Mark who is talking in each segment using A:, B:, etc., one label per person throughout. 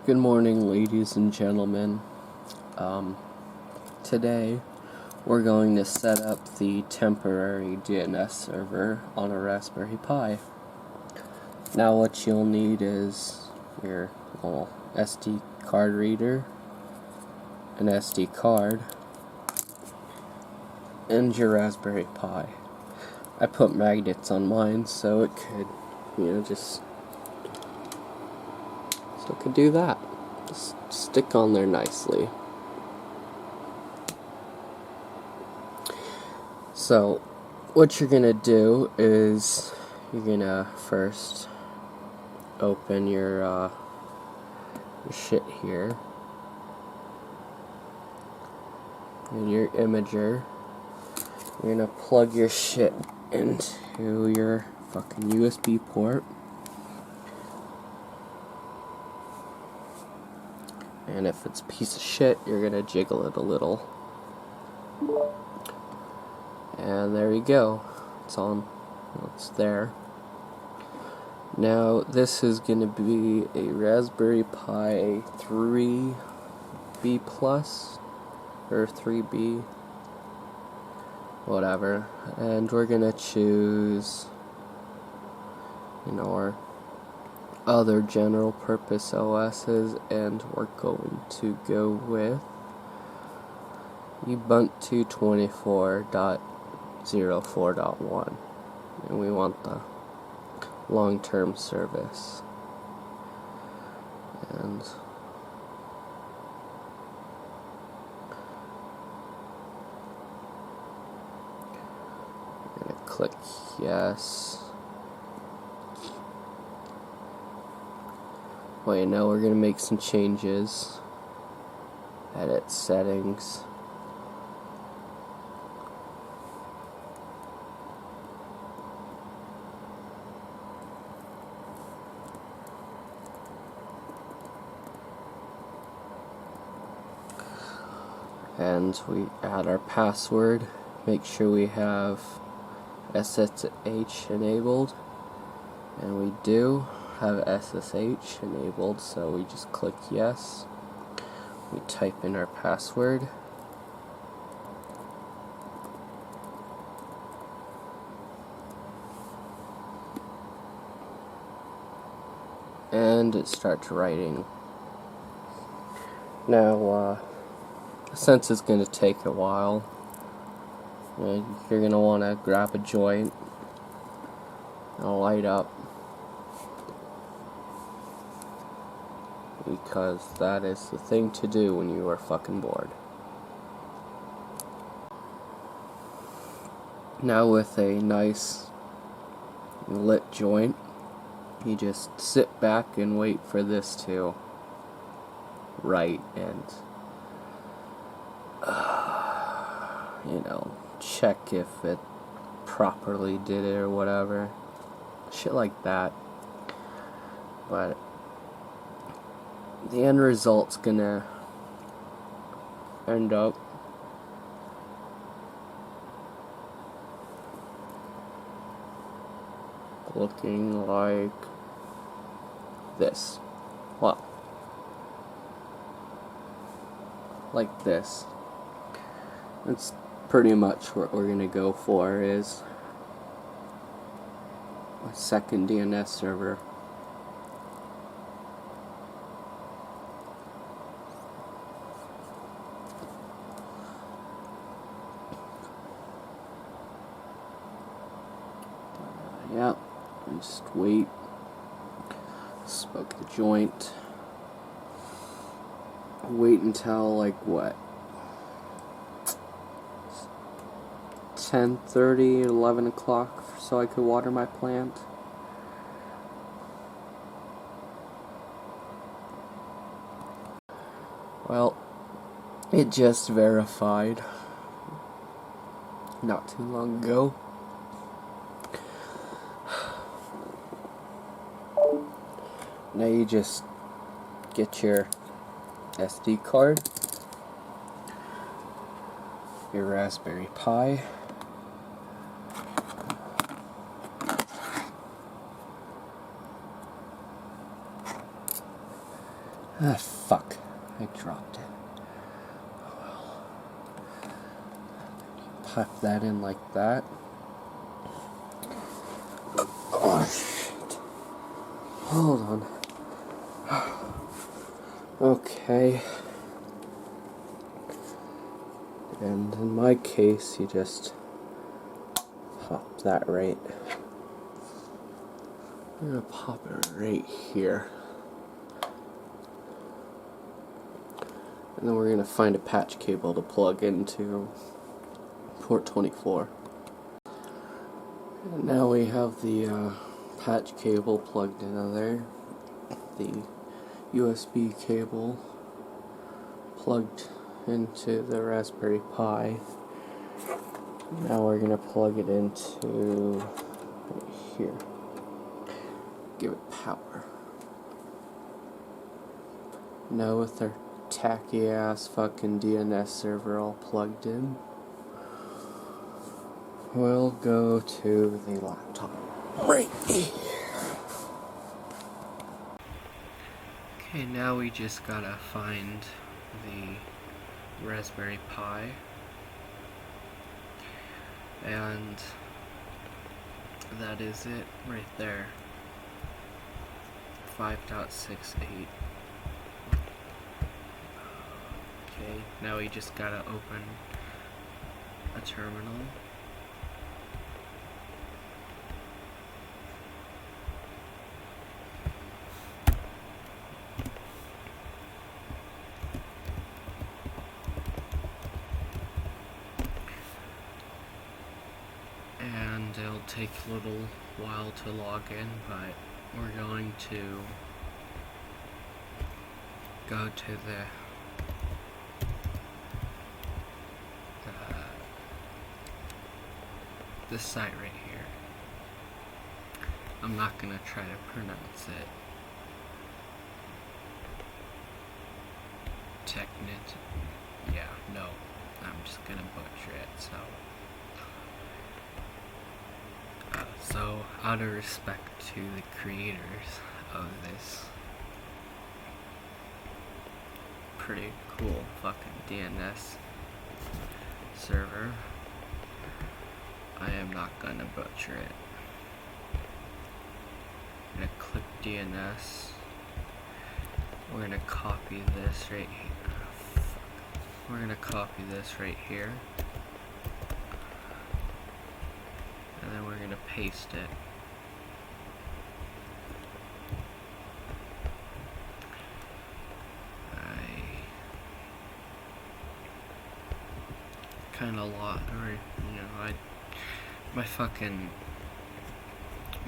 A: Good morning, ladies and gentlemen. Today we're going to set up the temporary DNS server on a Raspberry Pi. Now what you'll need is your little SD card reader, an SD card, and your Raspberry Pi. I put magnets on mine so it could, just do that. Just stick on there nicely. So, what you're gonna do is you're gonna first open your shit here, and your imager. You're gonna plug your shit into your fucking USB port. And if it's a piece of shit, you're gonna jiggle it a little. And there you go. It's on. It's there. Now, this is gonna be a Raspberry Pi 3B Plus, or 3B, whatever. And we're gonna choose, our other general purpose OSs, and we're going to go with Ubuntu 24.04.1, and we want the long-term service. And I'm gonna click yes. Wait, now we're gonna make some changes. Edit settings. And we add our password. Make sure we have SSH enabled, and we do have SSH enabled, so we just click yes. We type in our password, and it starts writing. Now, since it's going to take a while, you're going to want to grab a joint and light up, because that is the thing to do when you are fucking bored. Now, with a nice lit joint, you just sit back and wait for this to write and check if it properly did it or whatever, shit like that. But the end result's gonna end up looking like this. Well, like this. That's pretty much what we're gonna go for, is a second DNS server. Yeah, just wait. Smoke the joint. Wait until like what? 10:30, 11 o'clock, so I could water my plant. Well, it just verified not too long ago. Now you just get your SD card, your Raspberry Pi, Ah, fuck. I dropped it. Pop that in like that. Oh, shit. Hold on. Okay. And in my case, you just pop that right. I'm gonna pop it right here. And then we're gonna find a patch cable to plug into port 24. And now we have the patch cable plugged into there. The USB cable plugged into the Raspberry Pi. Now we're going to plug it into right here. Give it power. Now with our tacky ass fucking DNS server all plugged in, we'll go to the laptop right here. Okay, now we just gotta find the Raspberry Pi, and that is it right there. 5.68. Okay, now we just gotta open a terminal. And it'll take a little while to log in, but we're going to go to this site right here. I'm not gonna try to pronounce it. No, I'm just gonna butcher it. So out of respect to the creators of this pretty cool fucking DNS server, I am not gonna butcher it. I'm gonna click DNS. We're gonna copy this right here. We're gonna copy this right here. And then we're gonna paste it. Kinda lot, or my fucking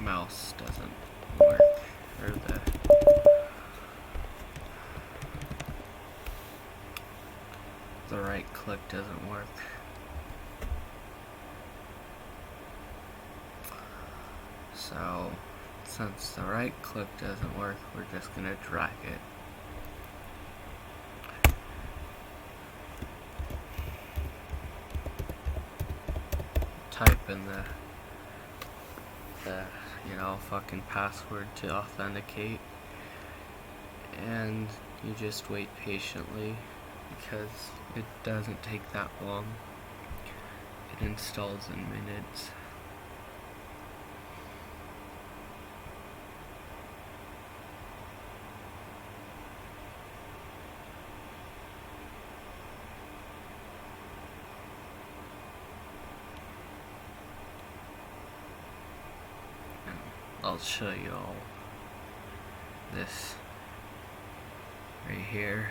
A: mouse doesn't work, or the right click doesn't work. So since the right click doesn't work, we're just gonna drag it. Type in the fucking password to authenticate, and you just wait patiently because it doesn't take that long. It installs in minutes. I'll show you all this right here.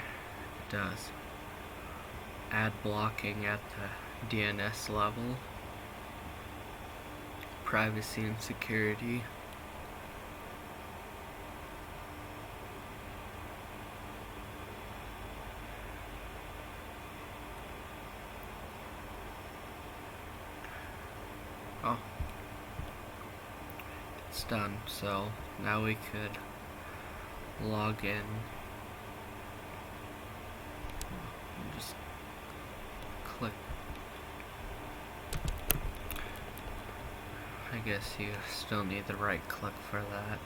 A: It does ad blocking at the DNS level, privacy and security, it's done. So now we could log in. Just click. I guess you still need the right click for that.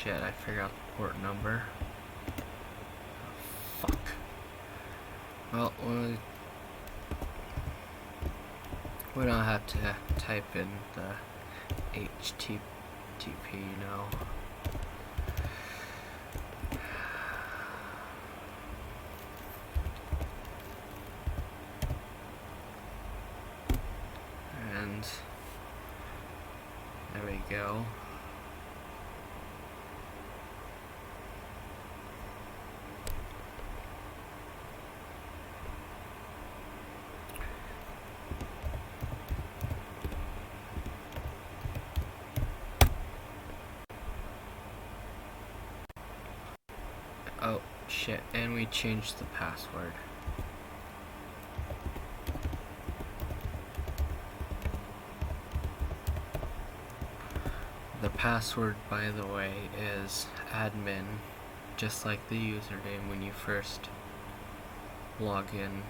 A: shit, I forgot the port number. Oh, fuck. Well, we don't have to type in the HTTP, you know. And there we go. Oh shit, and we changed the password. The password, by the way, is admin, just like the username when you first log in.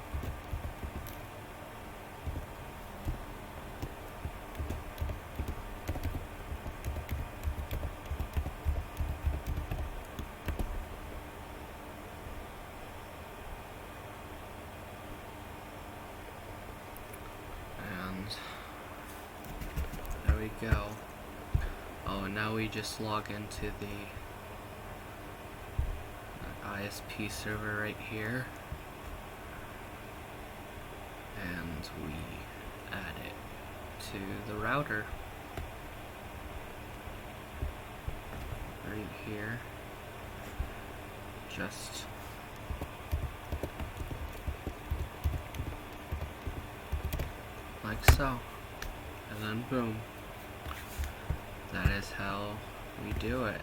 A: There we go. Oh, and now we just log into the ISP server right here, and we add it to the router right here, just like so. And then boom. That is how we do it.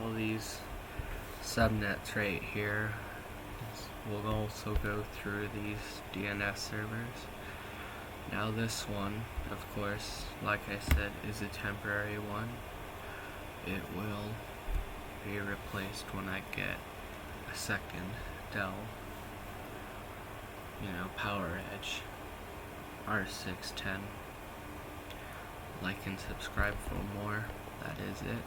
A: All these subnets right here will also go through these DNS servers. Now this one, of course, like I said, is a temporary one. It will be replaced when I get a second Dell, PowerEdge R610. Like and subscribe for more. That is it.